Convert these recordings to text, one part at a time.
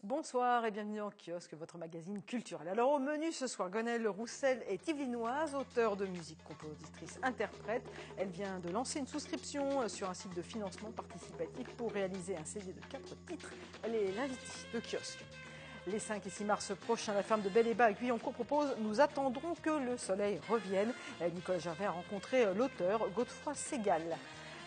Bonsoir et bienvenue en kiosque, votre magazine culturel. Alors au menu ce soir, Gwenaëlle Roussel est yvelinoise, auteure de musique, compositrice, interprète. Elle vient de lancer une souscription sur un site de financement participatif pour réaliser un CD de 4 titres. Elle est l'invitée de kiosque. Les 5 et 6 mars prochains, la ferme de Bel-et-Bas à Guyancourt propose « Nous attendrons que le soleil revienne ». Nicolas Gervais a rencontré l'auteur Godefroy Segal.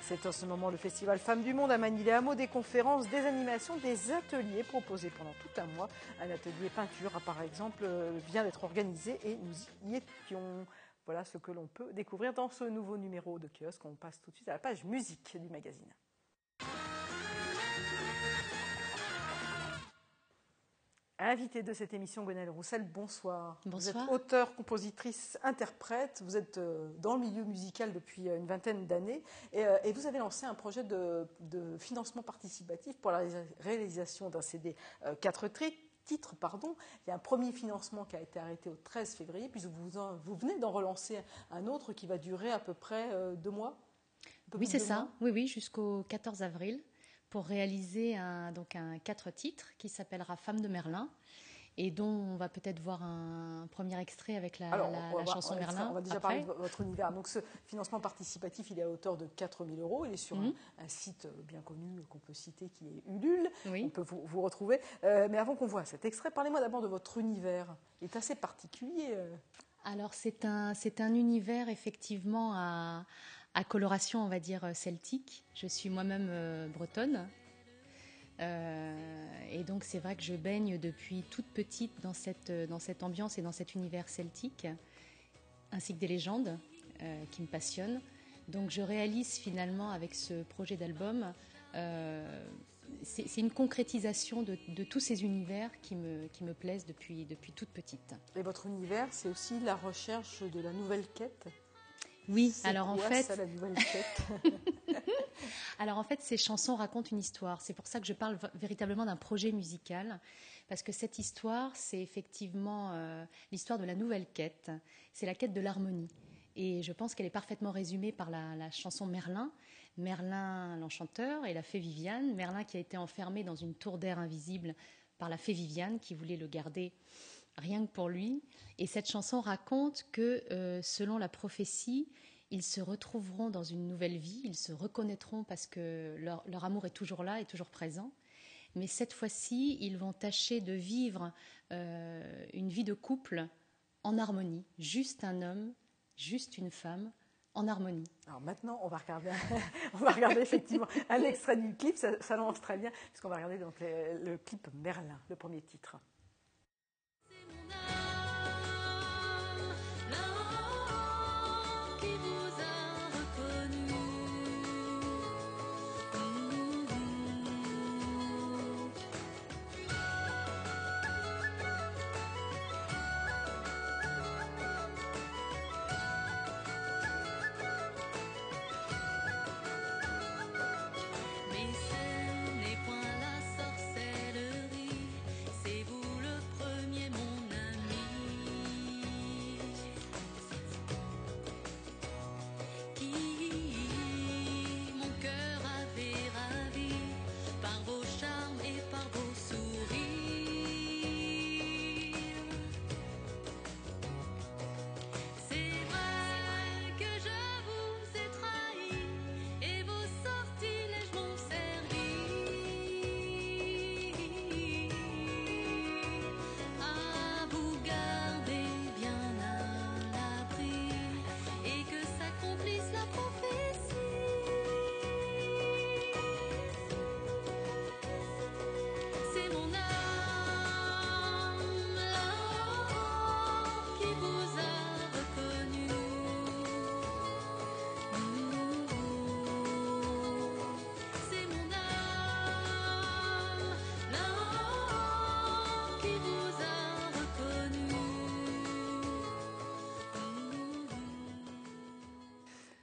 C'est en ce moment le festival Femmes du Monde à Manille-les-Hameaux, des conférences, des animations, des ateliers proposés pendant tout un mois. Un atelier peinture, par exemple, vient d'être organisé et nous y étions. Voilà ce que l'on peut découvrir dans ce nouveau numéro de kiosque. On passe tout de suite à la page musique du magazine. Invitée de cette émission, Gwenaëlle Roussel, bonsoir. Bonsoir. Vous êtes auteure, compositrice, interprète. Vous êtes dans le milieu musical depuis une vingtaine d'années. Et vous avez lancé un projet de financement participatif pour la réalisation d'un CD 4 titres. Il y a un premier financement qui a été arrêté au 13 février, puis vous venez d'en relancer un autre qui va durer à peu près 2 mois. Oui, c'est ça. Oui, jusqu'au 14 avril. Pour réaliser un 4 titres qui s'appellera Femme de Merlin et dont on va peut-être voir un premier extrait avec la chanson Merlin. On va déjà parler de votre univers. Donc ce financement participatif, il est à hauteur de 4 000 €. Il est sur un site bien connu qu'on peut citer qui est Ulule. Oui. On peut vous retrouver. Mais avant qu'on voit cet extrait, parlez-moi d'abord de votre univers. Il est assez particulier. Alors c'est un univers effectivement à coloration, on va dire, celtique. Je suis moi-même bretonne. Et donc c'est vrai que je baigne depuis toute petite dans cette ambiance et dans cet univers celtique, ainsi que des légendes qui me passionnent. Donc je réalise finalement avec ce projet d'album, c'est une concrétisation de tous ces univers qui me plaisent depuis toute petite. Et votre univers, c'est aussi la recherche de la nouvelle quête ? Oui, alors en fait, ça, la nouvelle quête alors en fait, ces chansons racontent une histoire. C'est pour ça que je parle véritablement d'un projet musical, parce que cette histoire, c'est effectivement l'histoire de la nouvelle quête. C'est la quête de l'harmonie. Et je pense qu'elle est parfaitement résumée par la chanson Merlin. Merlin l'enchanteur et la fée Viviane. Merlin qui a été enfermé dans une tour d'air invisible par la fée Viviane qui voulait le garder rien que pour lui. Et cette chanson raconte que, selon la prophétie, ils se retrouveront dans une nouvelle vie, ils se reconnaîtront parce que leur amour est toujours là, est toujours présent. Mais cette fois-ci, ils vont tâcher de vivre une vie de couple en harmonie. Juste un homme, juste une femme, en harmonie. Alors maintenant, on va regarder effectivement un extrait du clip, ça lance très bien, puisqu'on va regarder donc le clip Merlin, le premier titre.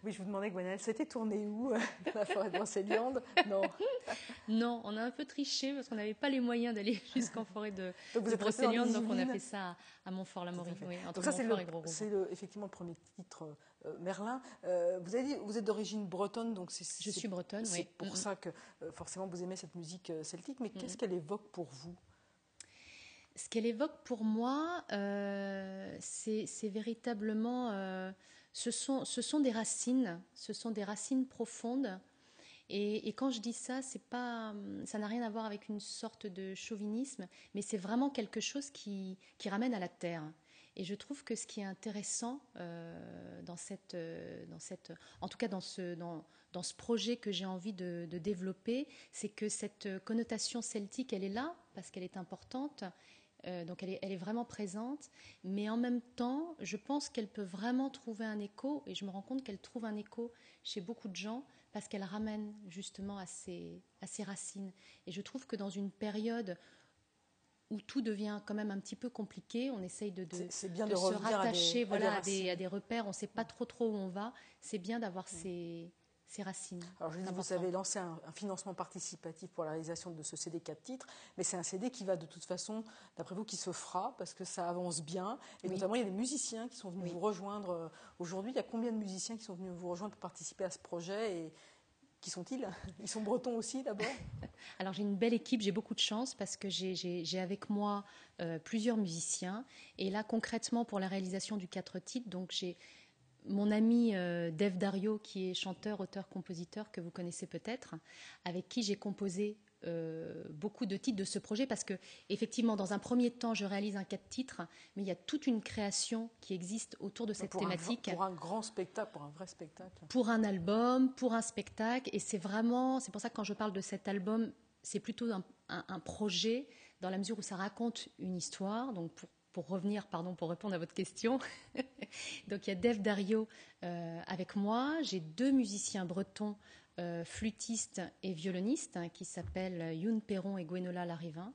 Oui, je vous demandais, Gwenaëlle, c'était tourné où dans la forêt de Brocéliande? Non. Non, on a un peu triché parce qu'on n'avait pas les moyens d'aller jusqu'en forêt de Brocéliande, donc on a fait ça à Montfort-l'Amaury, oui, entre donc ça, Montfort et Gros-Rouvre. C'est effectivement le premier titre, Merlin. Vous avez dit vous êtes d'origine bretonne, donc je suis bretonne, oui. C'est pour ça que forcément vous aimez cette musique celtique, mais qu'est-ce qu'elle évoque pour vous? Ce qu'elle évoque pour moi, c'est véritablement, ce sont des racines, profondes. Et quand je dis ça, c'est pas, ça n'a rien à voir avec une sorte de chauvinisme, mais c'est vraiment quelque chose qui ramène à la terre. Et je trouve que ce qui est intéressant en tout cas dans ce projet que j'ai envie de développer, c'est que cette connotation celtique, elle est là parce qu'elle est importante. Donc elle est vraiment présente, mais en même temps, je pense qu'elle peut vraiment trouver un écho, et je me rends compte qu'elle trouve un écho chez beaucoup de gens, parce qu'elle ramène justement à ses racines. Et je trouve que dans une période où tout devient quand même un petit peu compliqué, on essaye de se rattacher à des repères, on ne sait pas trop où on va, c'est bien d'avoir ces racines. Alors je dis, vous avez lancé un financement participatif pour la réalisation de ce CD 4 titres, mais c'est un CD qui va de toute façon, d'après vous, qui se fera parce que ça avance bien. Et notamment, il y a des musiciens qui sont venus vous rejoindre aujourd'hui. Il y a combien de musiciens qui sont venus vous rejoindre pour participer à ce projet et qui sont-ils? Ils sont bretons aussi d'abord? Alors j'ai une belle équipe, j'ai beaucoup de chance parce que j'ai avec moi plusieurs musiciens. Et là concrètement pour la réalisation du 4 titres, donc j'ai mon ami Dev Dario, qui est chanteur, auteur, compositeur, que vous connaissez peut-être, avec qui j'ai composé beaucoup de titres de ce projet, parce que effectivement, dans un premier temps, je réalise un 4 titres, mais il y a toute une création qui existe autour de cette thématique. Pour un grand spectacle, pour un vrai spectacle. Pour un album, pour un spectacle, et c'est pour ça que quand je parle de cet album, c'est plutôt un projet, dans la mesure où ça raconte une histoire, donc pour répondre à votre question. Donc il y a Dev Dario avec moi. J'ai 2 musiciens bretons, flûtistes et violonistes, qui s'appellent Youn Perron et Gwenola Larivin.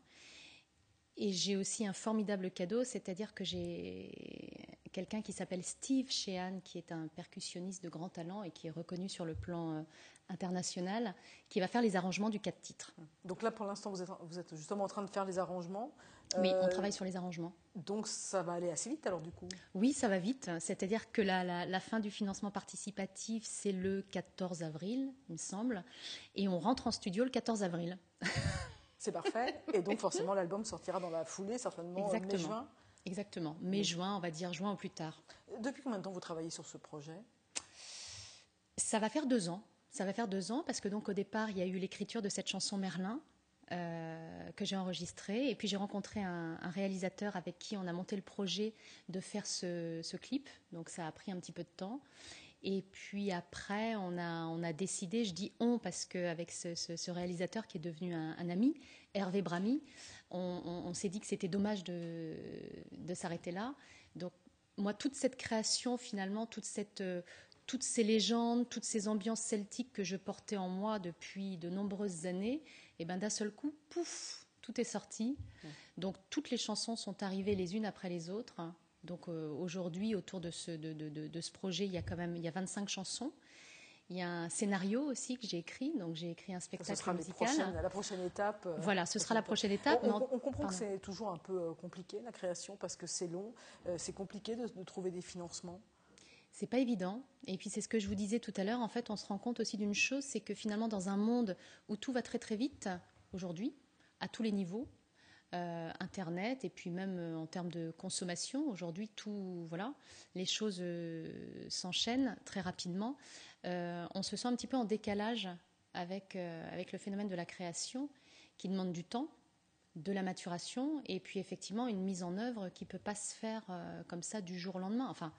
Et j'ai aussi un formidable cadeau, c'est-à-dire que j'ai quelqu'un qui s'appelle Steve Sheehan, qui est un percussionniste de grand talent et qui est reconnu sur le plan international, qui va faire les arrangements du 4 titres. Donc là, pour l'instant, vous êtes justement en train de faire les arrangements. Oui, on travaille sur les arrangements. Donc ça va aller assez vite alors du coup? Oui, ça va vite. C'est-à-dire que la fin du financement participatif, c'est le 14 avril, il me semble. Et on rentre en studio le 14 avril. C'est parfait. Et donc forcément, l'album sortira dans la foulée, certainement mai-juin. Exactement. Mai-juin, on va dire juin au plus tard. Depuis combien de temps vous travaillez sur ce projet? Ça va faire 2 ans. Ça va faire 2 ans parce que donc au départ, il y a eu l'écriture de cette chanson Merlin que j'ai enregistrée. Et puis j'ai rencontré un réalisateur avec qui on a monté le projet de faire ce clip. Donc ça a pris un petit peu de temps. Et puis après, on a décidé, je dis on parce qu'avec ce réalisateur qui est devenu un ami, Hervé Bramy, on s'est dit que c'était dommage de s'arrêter là. Donc moi, toute cette création finalement, toutes ces légendes, toutes ces ambiances celtiques que je portais en moi depuis de nombreuses années, et ben d'un seul coup, pouf, tout est sorti. Donc toutes les chansons sont arrivées les unes après les autres. Donc aujourd'hui, autour de ce projet, il y a 25 chansons. Il y a un scénario aussi que j'ai écrit, donc j'ai écrit un spectacle musical. La prochaine étape. Voilà, ce sera la prochaine étape. On comprend que c'est toujours un peu compliqué la création parce que c'est long, c'est compliqué de trouver des financements. C'est pas évident. Et puis c'est ce que je vous disais tout à l'heure. En fait, on se rend compte aussi d'une chose, c'est que finalement, dans un monde où tout va très très vite aujourd'hui, à tous les niveaux, Internet et puis même en termes de consommation, aujourd'hui, les choses s'enchaînent très rapidement. On se sent un petit peu en décalage avec le phénomène de la création qui demande du temps, de la maturation et puis effectivement une mise en œuvre qui ne peut pas se faire comme ça du jour au lendemain. Enfin,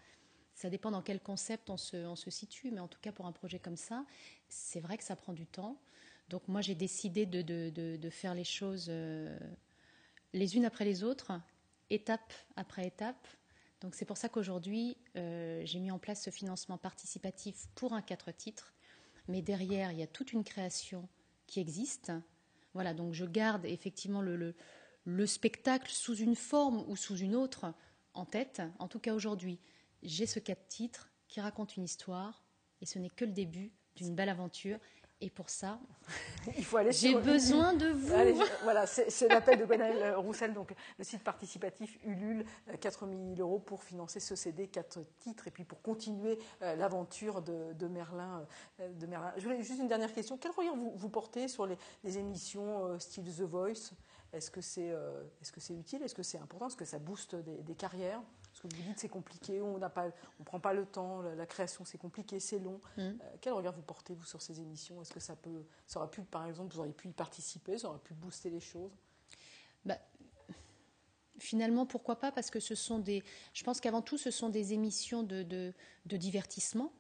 ça dépend dans quel concept on se situe, mais en tout cas pour un projet comme ça, c'est vrai que ça prend du temps. Donc moi j'ai décidé de faire les choses les unes après les autres, étape après étape. Donc c'est pour ça qu'aujourd'hui, j'ai mis en place ce financement participatif pour un 4 titres. Mais derrière, il y a toute une création qui existe. Voilà, donc je garde effectivement le spectacle sous une forme ou sous une autre en tête. En tout cas aujourd'hui, j'ai ce 4 titres qui raconte une histoire et ce n'est que le début d'une belle aventure. Et pour ça, j'ai besoin de vous. Allez, voilà, c'est l'appel de Gwenaëlle Roussel, donc le site participatif Ulule, 4 000 € pour financer ce CD 4 titres et puis pour continuer l'aventure de Merlin. Je voulais juste une dernière question. Quel regard vous portez sur les émissions style The Voice Est-ce que c'est utile? Est-ce que c'est important? Est-ce que ça booste des carrières? Parce que vous dites c'est compliqué, on ne prend pas le temps, la création c'est compliqué, c'est long. Quel regard vous portez, vous, sur ces émissions? Est-ce que ça aurait pu, par exemple, vous auriez pu y participer, ça aurait pu booster les choses? Finalement, pourquoi pas? Parce que je pense qu'avant tout, ce sont des émissions de divertissement.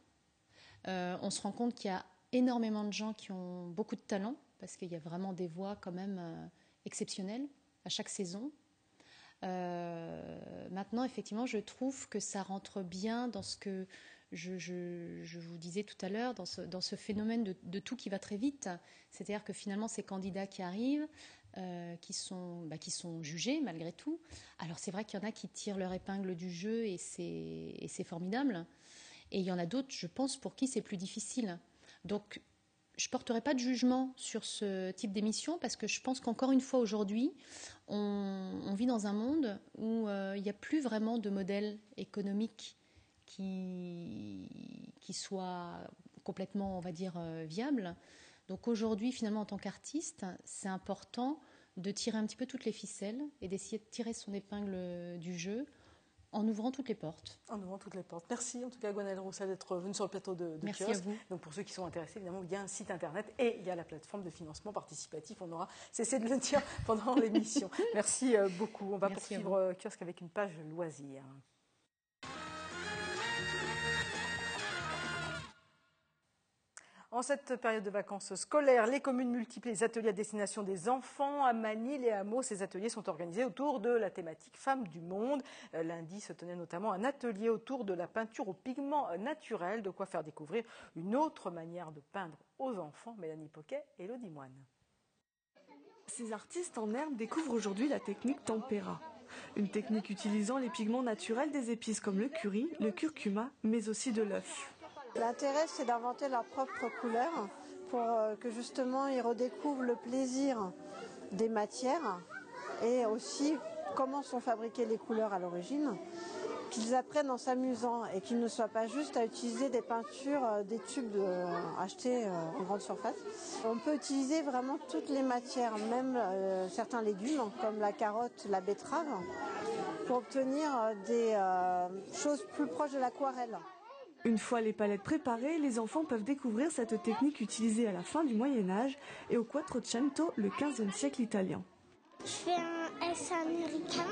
On se rend compte qu'il y a énormément de gens qui ont beaucoup de talent, parce qu'il y a vraiment des voix quand même exceptionnelles à chaque saison. Maintenant, effectivement, je trouve que ça rentre bien dans ce que je vous disais tout à l'heure, dans ce phénomène de tout qui va très vite. C'est-à-dire que finalement, ces candidats qui arrivent, qui sont jugés malgré tout. Alors c'est vrai qu'il y en a qui tirent leur épingle du jeu et c'est formidable. Et il y en a d'autres, je pense, pour qui c'est plus difficile. Donc je ne porterai pas de jugement sur ce type d'émission parce que je pense qu'encore une fois aujourd'hui, on vit dans un monde où il n'y a plus vraiment de modèle économique qui soit complètement, on va dire, viable. Donc aujourd'hui, finalement, en tant qu'artiste, c'est important de tirer un petit peu toutes les ficelles et d'essayer de tirer son épingle du jeu en ouvrant toutes les portes. En ouvrant toutes les portes. Merci en tout cas Gwenaëlle Roussel d'être venue sur le plateau de Merci Kiosque. à vous. Donc pour ceux qui sont intéressés, évidemment, il y a un site internet et il y a la plateforme de financement participatif. On aura cessé de le dire pendant l'émission. Merci beaucoup. On va poursuivre Kiosque avec une page loisirs. En cette période de vacances scolaires, les communes multiplient les ateliers à destination des enfants. À Magny, les hameaux, ces ateliers sont organisés autour de la thématique Femmes du monde. Lundi se tenait notamment un atelier autour de la peinture aux pigments naturels, de quoi faire découvrir une autre manière de peindre aux enfants. Mélanie Poquet et Elodie Moine. Ces artistes en herbe découvrent aujourd'hui la technique tempera. Une technique utilisant les pigments naturels des épices comme le curry, le curcuma, mais aussi de l'œuf. L'intérêt, c'est d'inventer leur propre couleur pour que justement ils redécouvrent le plaisir des matières et aussi comment sont fabriquées les couleurs à l'origine, qu'ils apprennent en s'amusant et qu'ils ne soient pas juste à utiliser des peintures, des tubes achetés en grande surface. On peut utiliser vraiment toutes les matières, même certains légumes comme la carotte, la betterave, pour obtenir des choses plus proches de l'aquarelle. Une fois les palettes préparées, les enfants peuvent découvrir cette technique utilisée à la fin du Moyen-Âge et au Quattrocento, le XVe siècle italien. Je fais un S américain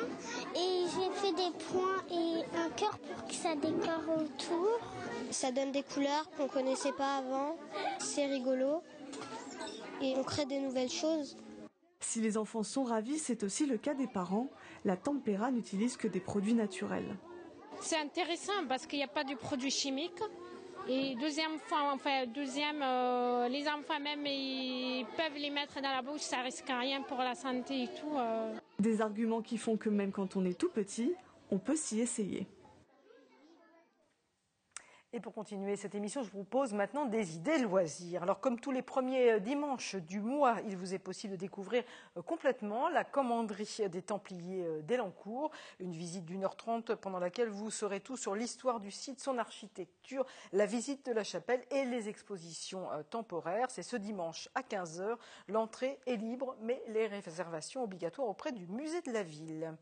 et j'ai fait des points et un cœur pour que ça décore autour. Ça donne des couleurs qu'on ne connaissait pas avant, c'est rigolo et on crée des nouvelles choses. Si les enfants sont ravis, c'est aussi le cas des parents. La tempera n'utilise que des produits naturels. C'est intéressant parce qu'il n'y a pas de produits chimiques. Et les enfants même, ils peuvent les mettre dans la bouche, ça risque rien pour la santé et tout. Des arguments qui font que même quand on est tout petit, on peut s'y essayer. Et pour continuer cette émission, je vous propose maintenant des idées loisirs. Alors comme tous les premiers dimanches du mois, il vous est possible de découvrir complètement la commanderie des Templiers d'Elancourt. Une visite d'1h30 pendant laquelle vous saurez tout sur l'histoire du site, son architecture, la visite de la chapelle et les expositions temporaires. C'est ce dimanche à 15h. L'entrée est libre, mais les réservations obligatoires auprès du musée de la ville.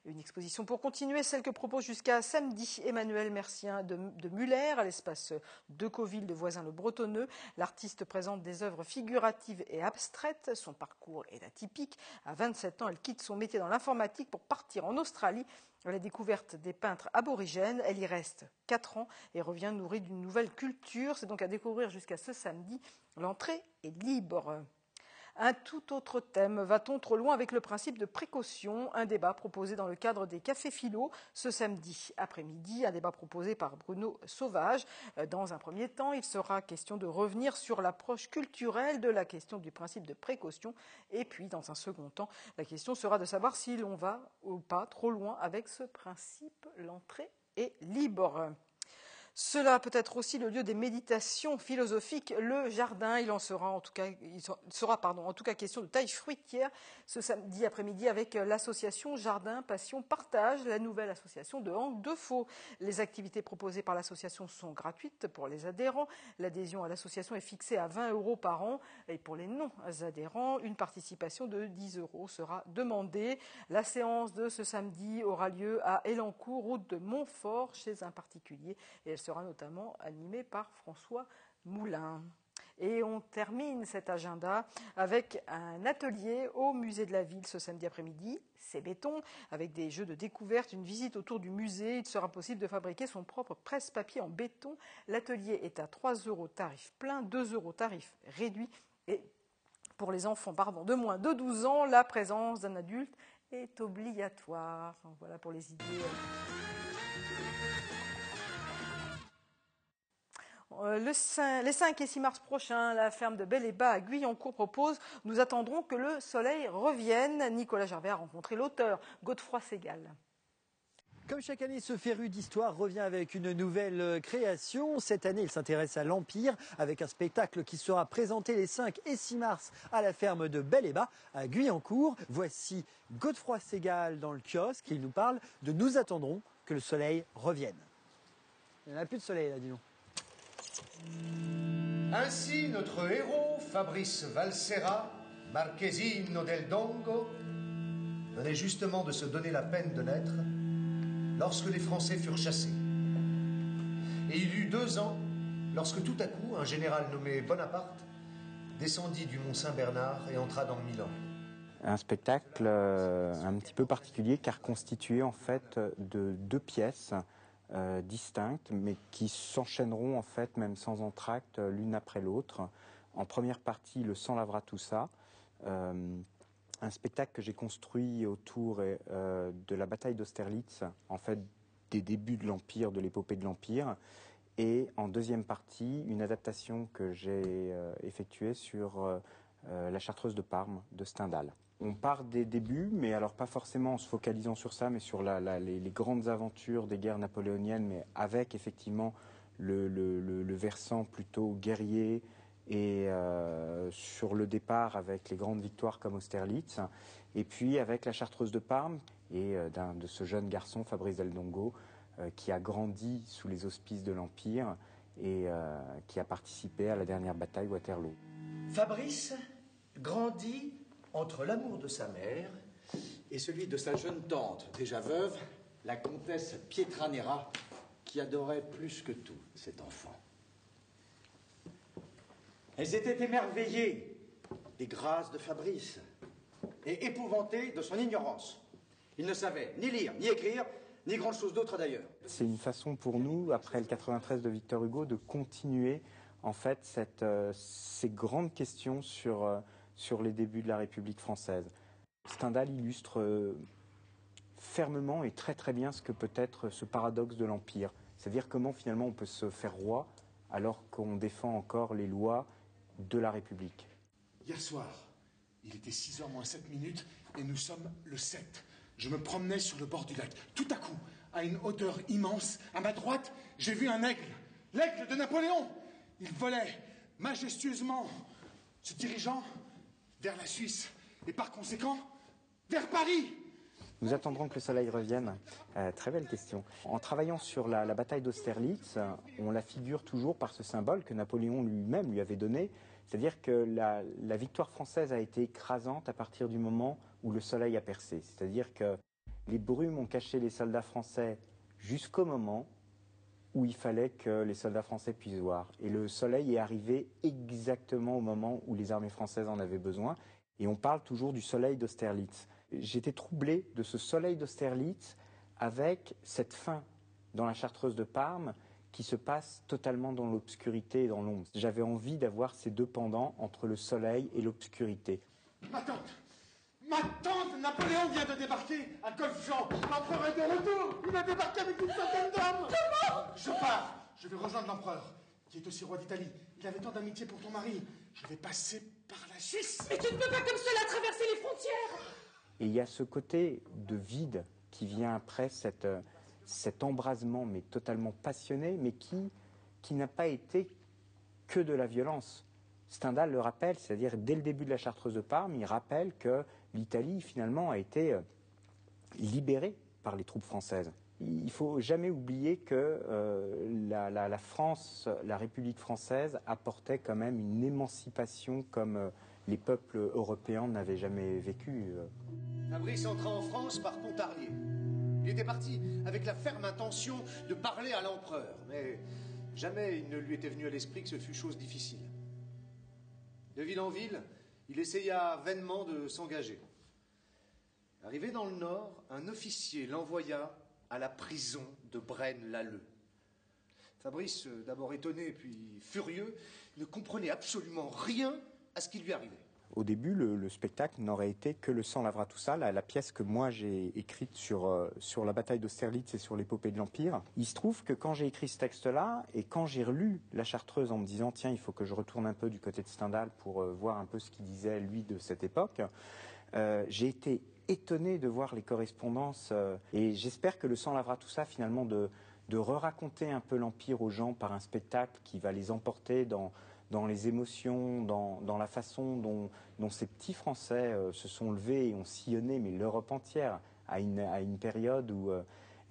Une exposition pour continuer, celle que propose jusqu'à samedi Emmanuel Mercien de Muller à l'espace de Coville de Voisins-le-Bretonneux. L'artiste présente des œuvres figuratives et abstraites. Son parcours est atypique. À 27 ans, elle quitte son métier dans l'informatique pour partir en Australie à la découverte des peintres aborigènes. Elle y reste 4 ans et revient nourrie d'une nouvelle culture. C'est donc à découvrir jusqu'à ce samedi. L'entrée est libre. Un tout autre thème. Va-t-on trop loin avec le principe de précaution? Un débat proposé dans le cadre des Cafés Philo ce samedi après-midi. Un débat proposé par Bruno Sauvage. Dans un premier temps, il sera question de revenir sur l'approche culturelle de la question du principe de précaution. Et puis, dans un second temps, la question sera de savoir si l'on va ou pas trop loin avec ce principe. L'entrée est libre. Cela peut être aussi le lieu des méditations philosophiques, le jardin. Il sera en tout cas question de taille fruitière ce samedi après-midi avec l'association Jardin Passion Partage, la nouvelle association de Angle de Faux. Les activités proposées par l'association sont gratuites pour les adhérents. L'adhésion à l'association est fixée à 20 € par an et pour les non-adhérents, une participation de 10 € sera demandée. La séance de ce samedi aura lieu à Elancourt, route de Montfort, chez un particulier, et elle sera notamment animée par François Moulin. Et on termine cet agenda avec un atelier au musée de la ville ce samedi après-midi. C'est béton, avec des jeux de découverte, une visite autour du musée. Il sera possible de fabriquer son propre presse-papier en béton. L'atelier est à 3 € tarif plein, 2 € tarif réduit. Et pour les enfants de moins de 12 ans, la présence d'un adulte est obligatoire. Donc voilà pour les idées. Les 5 et 6 mars prochains, la ferme de Bel-et-Bas à Guyancourt propose « Nous attendrons que le soleil revienne ». Nicolas Gervais a rencontré l'auteur, Godefroy Segal. Comme chaque année, ce féru d'histoire revient avec une nouvelle création. Cette année, il s'intéresse à l'Empire avec un spectacle qui sera présenté les 5 et 6 mars à la ferme de Bel-et-Bas à Guyancourt. Voici Godefroy Segal dans le kiosque. Il nous parle de « Nous attendrons que le soleil revienne ». Il n'y en a plus de soleil là, dis donc. Ainsi, notre héros, Fabrice Valserra, Marquesino del Dongo, venait justement de se donner la peine de naître lorsque les Français furent chassés. Et il eut 2 ans lorsque tout à coup, un général nommé Bonaparte descendit du mont Saint-Bernard et entra dans Milan. Un spectacle un petit peu particulier car constitué en fait de 2 pièces distinctes, mais qui s'enchaîneront en fait même sans entracte l'une après l'autre. En première partie, le sang lavera tout ça, un spectacle que j'ai construit autour de la bataille d'Austerlitz, en fait des débuts de l'Empire, de l'épopée de l'Empire, et en deuxième partie, une adaptation que j'ai effectuée sur la Chartreuse de Parme de Stendhal. On part des débuts, mais alors pas forcément en se focalisant sur ça, mais sur les grandes aventures des guerres napoléoniennes, mais avec effectivement le versant plutôt guerrier et sur le départ avec les grandes victoires comme Austerlitz, et puis avec la Chartreuse de Parme et de ce jeune garçon, Fabrice del Dongo, qui a grandi sous les auspices de l'Empire et qui a participé à la dernière bataille Waterloo. Fabrice grandit entre l'amour de sa mère et celui de sa jeune tante, déjà veuve, la comtesse Pietranera, qui adorait plus que tout cet enfant. Elles étaient émerveillées des grâces de Fabrice et épouvantées de son ignorance. Il ne savait ni lire, ni écrire, ni grand-chose d'autre d'ailleurs. C'est une façon pour nous, après le 93 de Victor Hugo, de continuer en fait ces grandes questions sur les débuts de la République française. Stendhal illustre fermement et très très bien ce que peut être ce paradoxe de l'Empire. C'est-à-dire comment finalement on peut se faire roi alors qu'on défend encore les lois de la République. Hier soir, il était 6h moins 7 minutes et nous sommes le 7. Je me promenais sur le bord du lac. Tout à coup, à une hauteur immense, à ma droite, j'ai vu un aigle. L'aigle de Napoléon. Il volait majestueusement, se dirigeant vers la Suisse et par conséquent vers Paris. Nous attendrons que le soleil revienne. Très belle question. En travaillant sur la bataille d'Austerlitz, on la figure toujours par ce symbole que Napoléon lui-même lui avait donné. C'est-à-dire que la victoire française a été écrasante à partir du moment où le soleil a percé. C'est-à-dire que les brumes ont caché les soldats français jusqu'au moment où il fallait que les soldats français puissent voir. Et le soleil est arrivé exactement au moment où les armées françaises en avaient besoin. Et on parle toujours du soleil d'Austerlitz. J'étais troublé de ce soleil d'Austerlitz avec cette fin dans la Chartreuse de Parme qui se passe totalement dans l'obscurité et dans l'ombre. J'avais envie d'avoir ces 2 pendants entre le soleil et l'obscurité. Ma tante, Napoléon vient de débarquer à Golfe-Jean. L'empereur est de retour. Il a débarqué avec une centaine d'hommes. Comment? Je pars. Je vais rejoindre l'empereur, qui est aussi roi d'Italie. Il avait tant d'amitié pour ton mari. Je vais passer par la Suisse. Mais tu ne peux pas comme cela traverser les frontières. Et il y a ce côté de vide qui vient après cette cet embrasement, mais totalement passionné, mais qui n'a pas été que de la violence. Stendhal le rappelle, c'est-à-dire dès le début de la Chartreuse de Parme, il rappelle que l'Italie finalement a été libérée par les troupes françaises. Il ne faut jamais oublier que la France, la République française, apportait quand même une émancipation comme les peuples européens n'avaient jamais vécu. Fabrice entra en France par Pontarlier. Il était parti avec la ferme intention de parler à l'empereur, mais jamais il ne lui était venu à l'esprit que ce fût chose difficile. De ville en ville, il essaya vainement de s'engager. Arrivé dans le Nord, un officier l'envoya à la prison de Braine-l'Alleud. Fabrice, d'abord étonné puis furieux, ne comprenait absolument rien à ce qui lui arrivait. Au début, le spectacle n'aurait été que Le sang lavera tout ça, la pièce que moi j'ai écrite sur la bataille d'Austerlitz et sur l'épopée de l'Empire. Il se trouve que quand j'ai écrit ce texte-là, et quand j'ai relu La Chartreuse en me disant « Tiens, il faut que je retourne un peu du côté de Stendhal pour voir un peu ce qu'il disait, lui, de cette époque », j'ai été étonné de voir les correspondances. Et j'espère que Le sang lavera tout ça, finalement, de re-raconter un peu l'Empire aux gens par un spectacle qui va les emporter dans les émotions, dans la façon dont ces petits Français se sont levés et ont sillonné, mais l'Europe entière, à une période où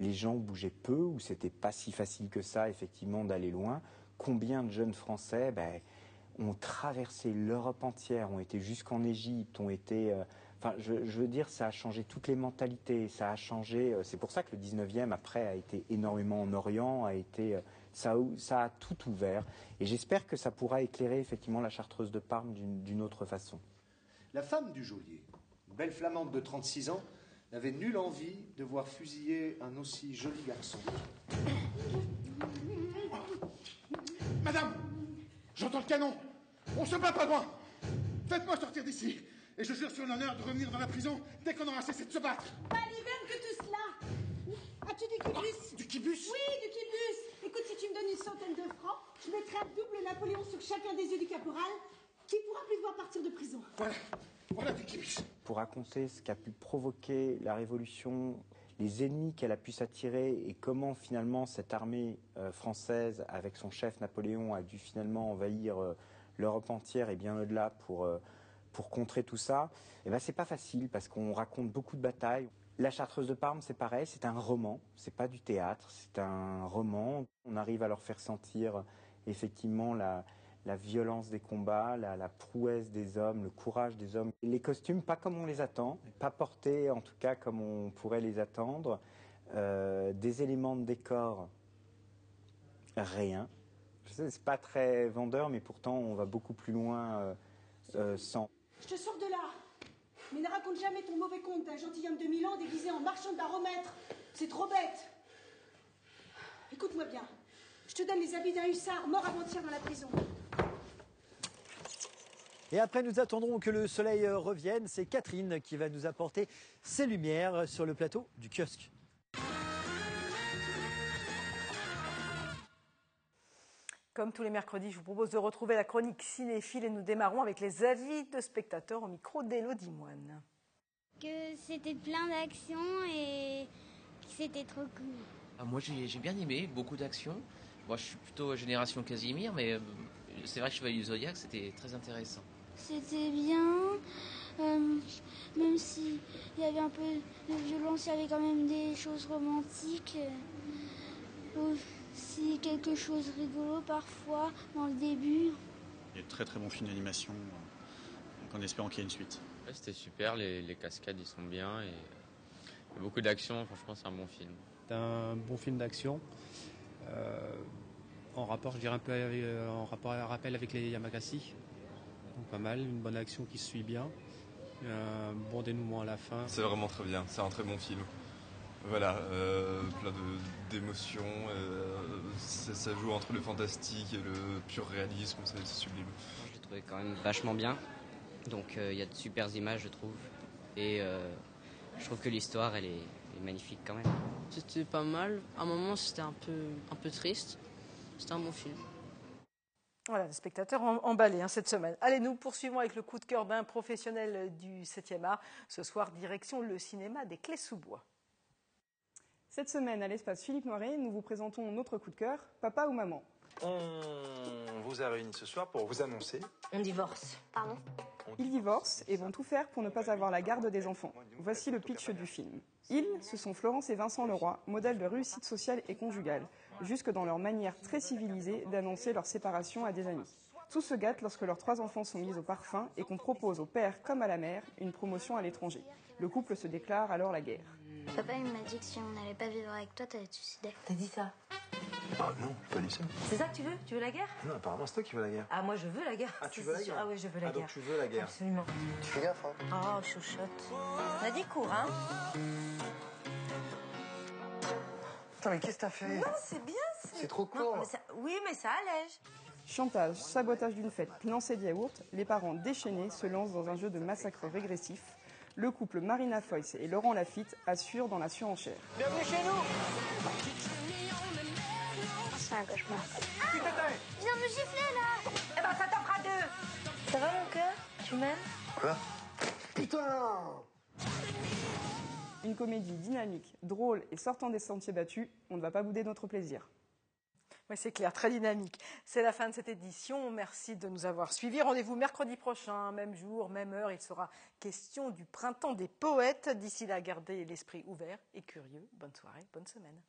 les gens bougeaient peu, où c'était pas si facile que ça, effectivement, d'aller loin. Combien de jeunes Français ont traversé l'Europe entière, ont été jusqu'en Égypte, ont été... Enfin, je veux dire, ça a changé toutes les mentalités, ça a changé... C'est pour ça que le 19e, après, a été énormément en Orient, ça a tout ouvert. Et j'espère que ça pourra éclairer, effectivement, la Chartreuse de Parme d'une autre façon. La femme du geôlier, une belle flamande de 36 ans, n'avait nulle envie de voir fusiller un aussi joli garçon. Madame, j'entends le canon. On se bat pas loin. Faites-moi sortir d'ici. Et je jure sur l'honneur de revenir dans la prison dès qu'on aura cessé de se battre. Pas l'hiver que tout cela. As-tu du kibus? Du kibus? Oui, du kibus. Écoute, si tu me donnes 100 de francs, je mettrai un double Napoléon sur chacun des yeux du caporal, qui pourra plus voir partir de prison. Voilà du kibus. Pour raconter ce qu'a pu provoquer la Révolution, les ennemis qu'elle a pu s'attirer et comment finalement cette armée française, avec son chef Napoléon, a dû finalement envahir l'Europe entière et bien au-delà pour contrer tout ça, et c'est pas facile parce qu'on raconte beaucoup de batailles. La Chartreuse de Parme, c'est pareil, c'est un roman, c'est pas du théâtre, c'est un roman. On arrive à leur faire sentir effectivement la violence des combats, la prouesse des hommes, le courage des hommes. Les costumes, pas comme on les attend, pas portés en tout cas comme on pourrait les attendre. Des éléments de décor, rien. Je sais, c'est pas très vendeur, mais pourtant on va beaucoup plus loin sans. Je te sors de là. Mais ne raconte jamais ton mauvais conte d'un gentilhomme de Milan déguisé en marchand de baromètre. C'est trop bête. Écoute-moi bien. Je te donne les habits d'un hussard mort avant-hier dans la prison. Et après, nous attendrons que le soleil revienne. C'est Catherine qui va nous apporter ses lumières sur le plateau du kiosque. Comme tous les mercredis, je vous propose de retrouver la chronique cinéphile et nous démarrons avec les avis de spectateurs au micro d'Élodie Moine. Que c'était plein d'action et que c'était trop cool. Moi j'ai bien aimé, beaucoup d'action. Moi je suis plutôt génération Casimir, mais c'est vrai que Chevalier du Zodiac c'était très intéressant. C'était bien, même s'il y avait un peu de violence, il y avait quand même des choses romantiques. Aussi quelque chose de rigolo parfois dans le début. Il y a de très très bons films d'animation, en espérant qu'il y ait une suite. Ouais, c'était super, les cascades ils sont bien et il y a beaucoup d'action, franchement c'est un bon film. C'est un bon film d'action, en rapport je dirais un peu en rappel avec les Yamakasi. Donc pas mal, une bonne action qui se suit bien, un bon dénouement à la fin. C'est vraiment très bien, c'est un très bon film. Voilà, plein d'émotions, ça joue entre le fantastique et le pur réalisme, c'est sublime. Je l'ai trouvé quand même vachement bien, donc il y a de super images je trouve, et je trouve que l'histoire elle est magnifique quand même. C'était pas mal, à un moment c'était un peu triste, c'était un bon film. Voilà, les spectateurs emballés cette semaine. Allez, nous poursuivons avec le coup de cœur d'un professionnel du 7e art. Ce soir, direction le cinéma des Clés-sous-Bois. Cette semaine, à l'espace Philippe Noiret, nous vous présentons notre coup de cœur, Papa ou Maman. On vous a réunis ce soir pour vous annoncer. On divorce. Pardon? Ils divorcent et vont tout faire pour ne pas avoir la garde des enfants. Voici le pitch du film. Ils, ce sont Florence et Vincent Leroy, modèles de réussite sociale et conjugale, jusque dans leur manière très civilisée d'annoncer leur séparation à des amis. Tout se gâte lorsque leurs 3 enfants sont mis au parfum et qu'on propose au père comme à la mère une promotion à l'étranger. Le couple se déclare alors la guerre. Papa, il m'a dit que si on n'allait pas vivre avec toi, t'allais te suicider. T'as dit ça? Ah non, j'ai pas dit ça. C'est ça que tu veux? Tu veux la guerre? Non, apparemment c'est toi qui veux la guerre. Ah, moi je veux la guerre. Ah, tu Ça, veux la c'est sûr. guerre? Ah oui, je veux la Ah, guerre. donc tu veux la guerre. Absolument. Tu fais gaffe, hein. Oh, chouchotte. On a dit cours, hein? Attends, mais qu'est-ce que t'as fait? Non, c'est bien. C'est trop court. Non, mais oui, mais ça allège. Chantage, sabotage d'une fête, lancée de yaourt, les parents déchaînés se lancent dans un jeu de massacre régressif. Le couple Marina Foïs et Laurent Lafitte assure dans la surenchère. Bienvenue chez nous. C'est un cauchemar. Tu t'éteins. Viens me gifler là. Eh ben, ça t'en fera 2. Ça va mon cœur? Tu m'aimes? Quoi? Putain! Une comédie dynamique, drôle et sortant des sentiers battus, on ne va pas bouder notre plaisir. Oui, c'est clair, très dynamique. C'est la fin de cette édition. Merci de nous avoir suivis. Rendez-vous mercredi prochain, même jour, même heure. Il sera question du printemps des poètes. D'ici là, gardez l'esprit ouvert et curieux. Bonne soirée, bonne semaine.